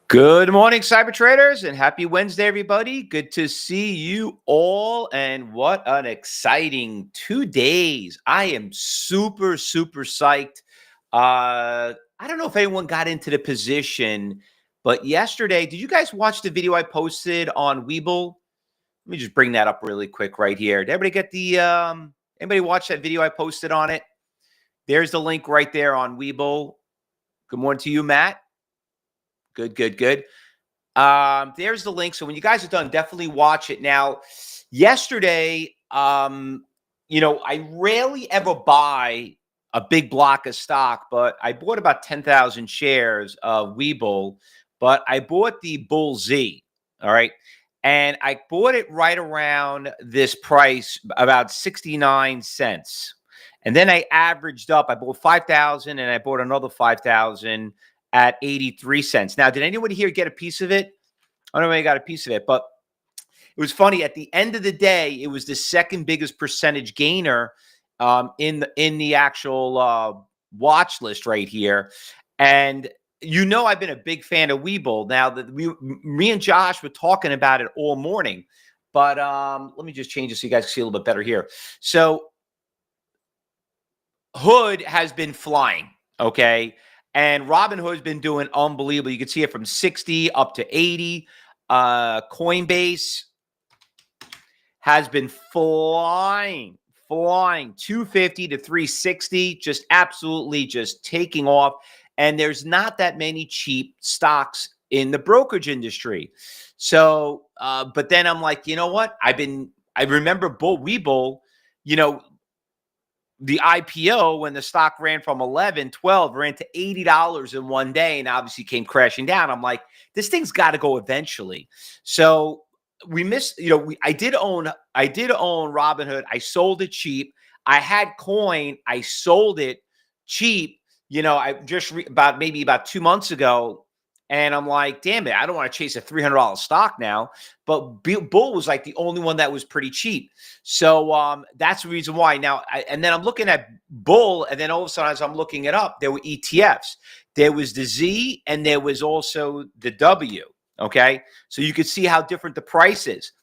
Good morning, cyber traders, and happy Wednesday, everybody. Good to see you all. And what an exciting 2 days. I am super, super psyched. I don't know if anyone got into the position, but yesterday, did you guys watch the video I posted on Webull? Let me just bring that up really quick right here. Did everybody get the, anybody watch that video I posted on it? There's the link right there on Webull. Good morning to you, Matt. Good. There's the link. So when you guys are done, definitely watch it. Now, yesterday, I rarely ever buy a big block of stock, but I bought about 10,000 shares of Webull, but I bought the Bull Z. All right. And I bought it right around this price, about 69 cents. And then I averaged up. I bought 5,000 and I bought another 5,000 at 83 cents. Now, did anyone here get a piece of it? I don't know if I got a piece of it, but it was funny. At the end of the day, it was the second biggest percentage gainer in the actual watch list right here. And I've been a big fan of Webull. Now that me and Josh were talking about it all morning, but let me just change it so you guys can see a little bit better here. So Hood has been flying, okay? And Robinhood's been doing unbelievable. You can see it from 60 up to 80. Coinbase has been flying 250 to 360, just absolutely just taking off. And there's not that many cheap stocks in the brokerage industry. So, but then I'm like, you know what? I remember Webull, the IPO, when the stock ran from 11, 12, ran to $80 in one day and obviously came crashing down. I'm like, this thing's got to go eventually. So we missed, I did own Robinhood. I sold it cheap. I had coin. I sold it cheap. I just about 2 months ago. And I'm like, damn it, I don't want to chase a $300 stock now. But Bull was like the only one that was pretty cheap. So that's the reason why. Now, and then I'm looking at Bull, and then all of a sudden, as I'm looking it up, there were ETFs. There was the Z, and there was also the W, okay? So you could see how different the price is.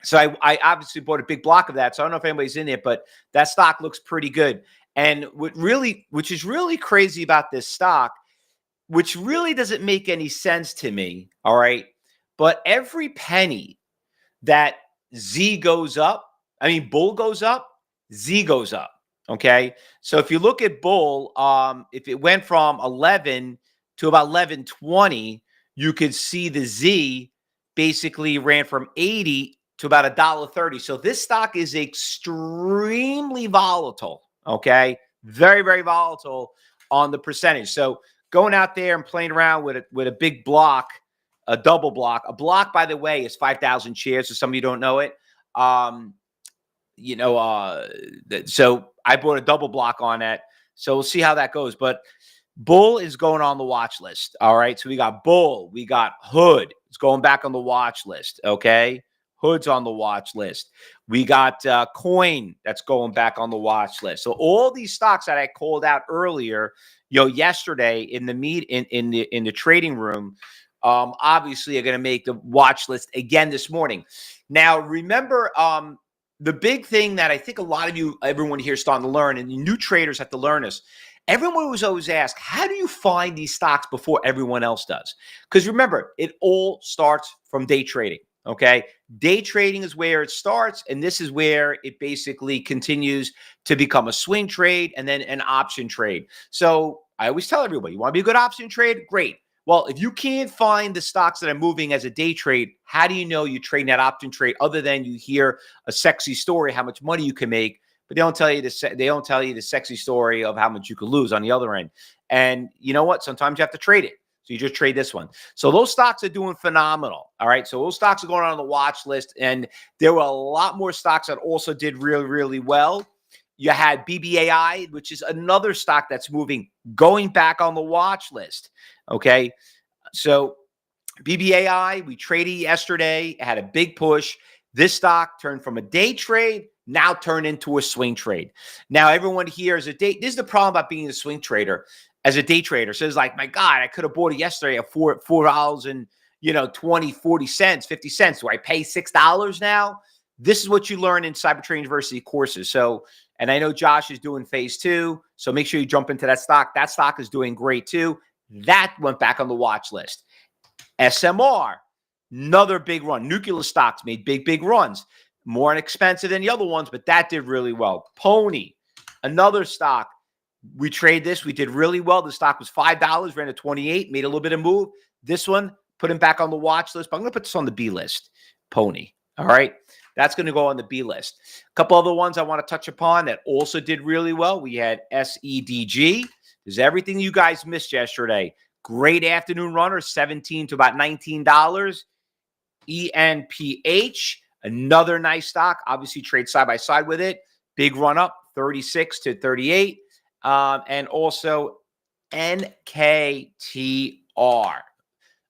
So I obviously bought a big block of that. So I don't know if anybody's in it, but that stock looks pretty good. And which is really crazy about this stock, which really doesn't make any sense to me, all right? But every penny that Bull goes up, Z goes up, okay? So if you look at Bull, if it went from 11 to about 11.20, you could see the Z basically ran from 80 to about $1.30. So this stock is extremely volatile, okay? Very, very volatile on the percentage. So going out there and playing around with a big block, a double block. A block, by the way, is 5,000 shares. So some of you don't know it. So I bought a double block on that. So we'll see how that goes. But Bull is going on the watch list. All right. So we got Bull. We got Hood. It's going back on the watch list. Okay. Hood's on the watch list. We got Coin that's going back on the watch list. So all these stocks that I called out earlier, yesterday in the trading room, obviously are going to make the watch list again this morning. Now, remember, the big thing that I think a lot of everyone here is starting to learn, and new traders have to learn this. Everyone was always asked, how do you find these stocks before everyone else does? Because remember, it all starts from day trading. Okay. Day trading is where it starts. And this is where it basically continues to become a swing trade and then an option trade. So I always tell everybody, you want to be a good option trade? Great. Well, if you can't find the stocks that are moving as a day trade, how do you know you trade that option trade other than you hear a sexy story, how much money you can make, but they don't tell you the sexy story of how much you could lose on the other end. And you know what? Sometimes you have to trade it. So you just trade this one. So those stocks are doing phenomenal. All right. So those stocks are going on the watch list. And there were a lot more stocks that also did really, really well. You had BBAI, which is another stock that's moving, going back on the watch list. Okay. So BBAI, we traded yesterday, had a big push. This stock turned from a day trade, now turned into a swing trade. Now, everyone here is a day. This is the problem about being a swing trader as a day trader. So it's like, my God, I could have bought it yesterday at $4 and 20, 40 cents, 50 cents. Do I pay $6 now? This is what you learn in Cybertrading University courses. So, and I know Josh is doing phase 2. So make sure you jump into that stock. That stock is doing great too. That went back on the watch list. SMR, another big run. Nuclear stocks made big runs. More inexpensive than the other ones, but that did really well. Pony, another stock. We trade this. We did really well. The stock was $5, ran to 28, made a little bit of move. This one, put him back on the watch list. But I'm going to put this on the B list. Pony. All right. That's going to go on the B list. A couple other ones I want to touch upon that also did really well. We had SEDG. There's everything you guys missed yesterday. Great afternoon runner, $17 to about $19. ENPH, another nice stock. Obviously, trade side by side with it. Big run up, 36 to 38. And also NKTR.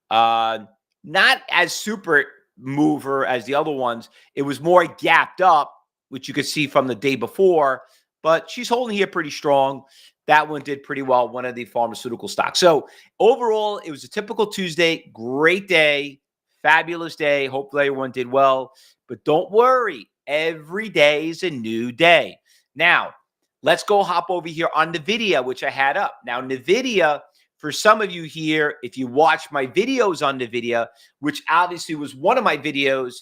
Not as super mover as the other ones. It was more gapped up, which you could see from the day before. But she's holding here pretty strong. That one did pretty well, one of the pharmaceutical stocks. So overall, it was a typical Tuesday. Great day. Fabulous day. Hopefully everyone did well. But don't worry. Every day is a new day. Now, let's go hop over here on NVIDIA, which I had up. Now, NVIDIA, for some of you here, if you watch my videos on NVIDIA, which obviously was one of my videos,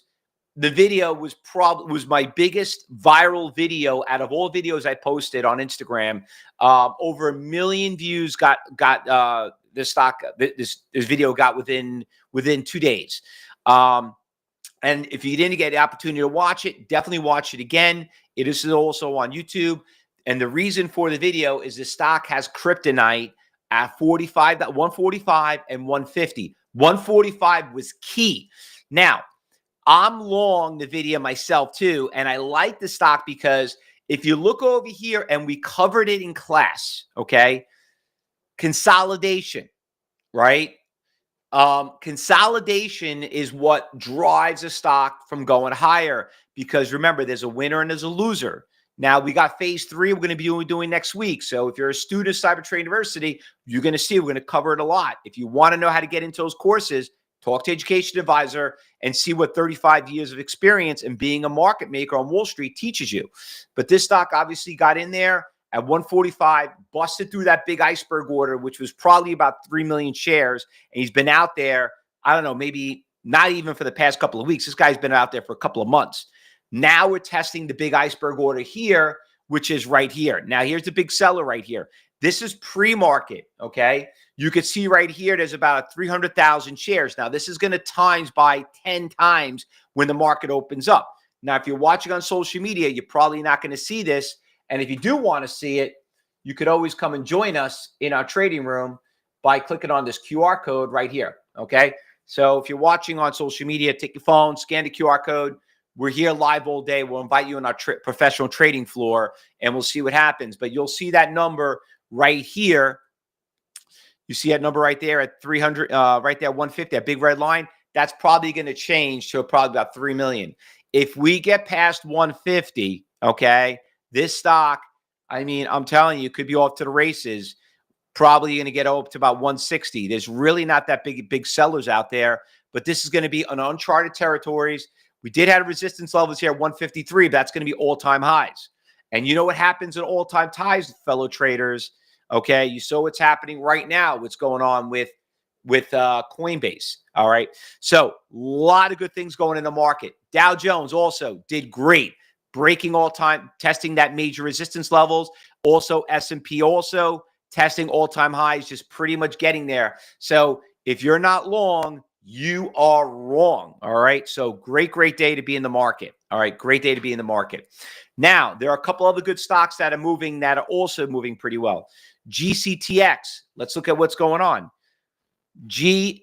the video was my biggest viral video out of all videos I posted on Instagram. Over 1 million views got this stock. This video got within 2 days. And if you didn't get the opportunity to watch it, definitely watch it again. It is also on YouTube. And the reason for the video is the stock has kryptonite at 145 and 150. 145 was key. Now, I'm long NVIDIA myself too, and I like the stock because if you look over here, and we covered it in class, okay? Consolidation, right? Consolidation is what drives a stock from going higher because remember, there's a winner and there's a loser. Now, we got phase 3 we're going to be doing next week. So if you're a student of Cybertrading University, you're going to see we're going to cover it a lot. If you want to know how to get into those courses, talk to Education Advisor and see what 35 years of experience and being a market maker on Wall Street teaches you. But this stock obviously got in there at 145, busted through that big iceberg order, which was probably about 3 million shares. And he's been out there, I don't know, maybe not even for the past couple of weeks. This guy's been out there for a couple of months. Now we're testing the big iceberg order here, which is right here. Now, here's the big seller right here. This is pre-market, okay? You could see right here, there's about 300,000 shares. Now, this is going to times by 10 times when the market opens up. Now, if you're watching on social media, you're probably not going to see this. And if you do want to see it, you could always come and join us in our trading room by clicking on this QR code right here, okay? So if you're watching on social media, take your phone, scan the QR code. We're here live all day. We'll invite you on our professional trading floor, and we'll see what happens. But you'll see that number right here. You see that number right there at 300, right there, 150, that big red line. That's probably going to change to probably about 3 million. If we get past 150, okay, this stock, I mean, I'm telling you, could be off to the races. Probably going to get up to about 160. There's really not that big sellers out there, but this is going to be an uncharted territories. We did have resistance levels here, 153. But that's going to be all-time highs. And you know what happens at all-time highs, fellow traders? Okay, you saw what's happening right now, what's going on with Coinbase. All right, so a lot of good things going in the market. Dow Jones also did great, breaking all-time, testing that major resistance levels. Also, S&P also testing all-time highs, just pretty much getting there. So if you're not long, you are wrong. All right. So great day to be in the market. All right, great day to be in the market. Now, there are a couple other good stocks that are also moving pretty well. GCTX, let's look at what's going on. GCTK,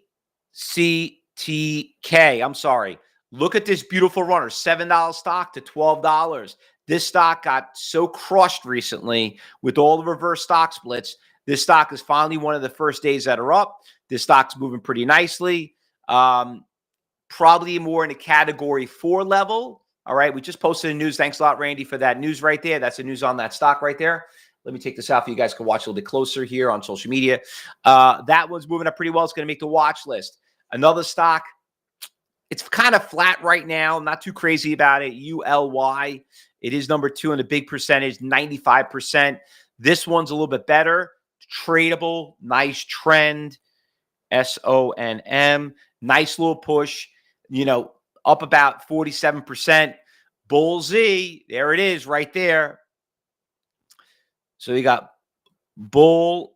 I'm sorry. Look at this beautiful runner, $7 stock to $12. This stock got so crushed recently with all the reverse stock splits. This stock is finally one of the first days that are up. This stock's moving pretty nicely. Probably more in a category 4 level. All right, we just posted the news. Thanks a lot, Randy, for that news right there. That's the news on that stock right there. Let me take this out for you guys can watch a little bit closer here on social media. That one's moving up pretty well. It's going to make the watch list. Another stock, it's kind of flat right now. I'm not too crazy about it. ULY. It is number 2 in a big percentage, 95%. This one's a little bit better. Tradable, nice trend. SONM. Nice little push. Up about 47%. Bull Z, there it is right there. So you got Bull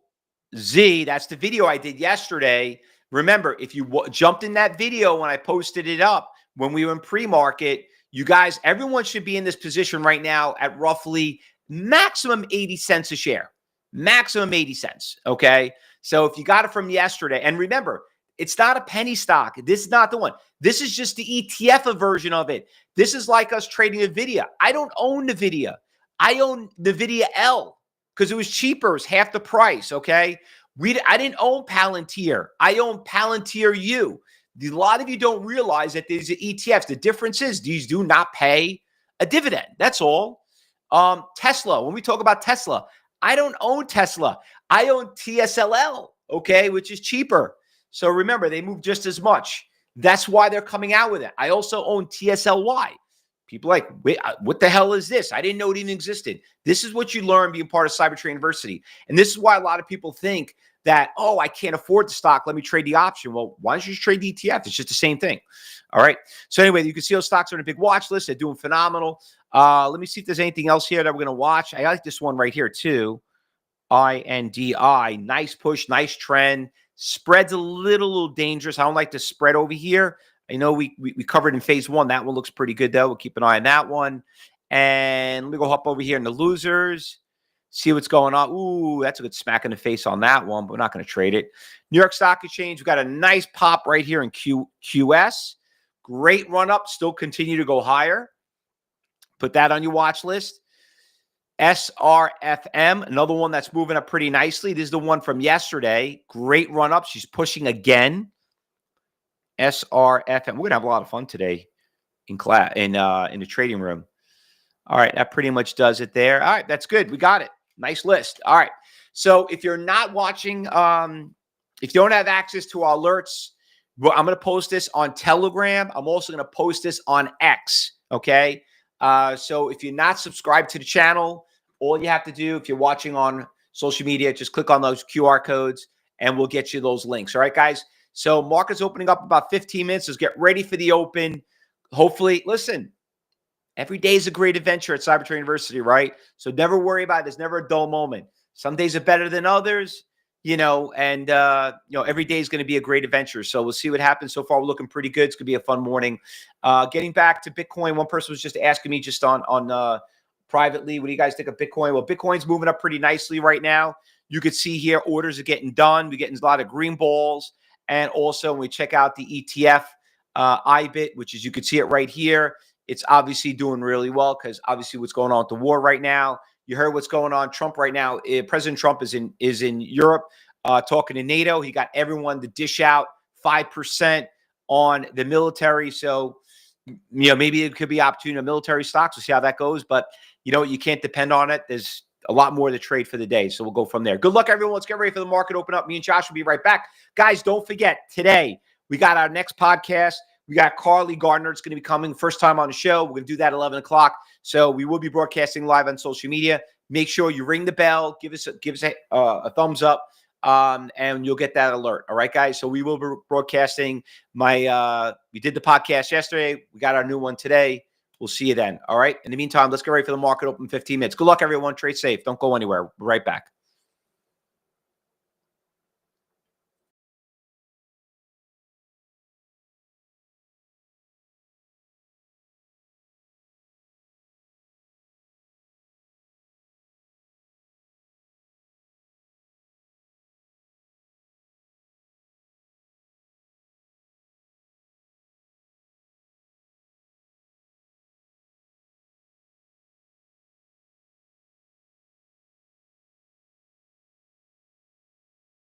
Z. That's the video I did yesterday. Remember, if you jumped in that video when I posted it up, when we were in pre-market, you guys, everyone should be in this position right now at roughly maximum 80 cents a share. Maximum 80 cents, okay? So if you got it from yesterday, and remember, it's not a penny stock. This is not the one. This is just the ETF version of it. This is like us trading NVIDIA. I don't own NVIDIA. I own NVIDIA L because it was cheaper. It was half the price, okay? I didn't own Palantir. I own Palantir U. A lot of you don't realize that these are ETFs. The difference is these do not pay a dividend. That's all. Tesla, when we talk about Tesla, I don't own Tesla. I own TSLL, okay, which is cheaper. So remember, they move just as much. That's why they're coming out with it. I also own TSLY. People are like, wait, what the hell is this? I didn't know it even existed. This is what you learn being part of CyberTrading University. And this is why a lot of people think that, oh, I can't afford the stock. Let me trade the option. Well, why don't you just trade the ETF? It's just the same thing. All right. So anyway, you can see those stocks are on a big watch list. They're doing phenomenal. Let me see if there's anything else here that we're going to watch. I like this one right here too. INDI. Nice push, nice trend. Spread's a little dangerous. I don't like the spread over here. I know we covered in phase 1. That one looks pretty good, though. We'll keep an eye on that one. And let me go hop over here in the losers, see what's going on. Ooh, that's a good smack in the face on that one, but we're not going to trade it. New York Stock Exchange, we got a nice pop right here in QS. Great run up, still continue to go higher. Put that on your watch list. SRFM, another one that's moving up pretty nicely. This is the one from yesterday. Great run up. She's pushing again. SRFM. We're gonna have a lot of fun today in class in the trading room. All right, that pretty much does it there. All right, that's good. We got it. Nice list. All right. So if you're not watching, if you don't have access to our alerts, well, I'm gonna post this on Telegram. I'm also gonna post this on X. Okay. So if you're not subscribed to the channel, all you have to do, if you're watching on social media, just click on those QR codes and we'll get you those links. All right, guys. So market's opening up about 15 minutes. Let's get ready for the open. Hopefully, listen, every day is a great adventure at CyberTrading University, right? So never worry about it. There's never a dull moment. Some days are better than others, and every day is going to be a great adventure. So we'll see what happens. So far, we're looking pretty good. It's going to be a fun morning. Getting back to Bitcoin, one person was just asking me just on privately, what do you guys think of Bitcoin? Well, Bitcoin's moving up pretty nicely right now. You could see here, orders are getting done. We're getting a lot of green balls. And also, when we check out the ETF, IBIT, which is, you can see it right here, it's obviously doing really well because obviously what's going on with the war right now. You heard what's going on. Trump right now, President Trump is in Europe talking to NATO. He got everyone to dish out 5% on the military. So, maybe it could be opportunity in military stocks. We'll see how that goes. But, you can't depend on it. There's a lot more to trade for the day. So we'll go from there. Good luck, everyone. Let's get ready for the market open up. Me and Josh will be right back. Guys, don't forget, today we got our next podcast. We got Carly Gardner. It's going to be coming first time on the show. We're going to do that at 11 o'clock. So we will be broadcasting live on social media. Make sure you ring the bell. Give us a thumbs up, and you'll get that alert. All right, guys? So we will be broadcasting we did the podcast yesterday. We got our new one today. We'll see you then. All right? In the meantime, let's get ready for the market open in 15 minutes. Good luck, everyone. Trade safe. Don't go anywhere. We're right back.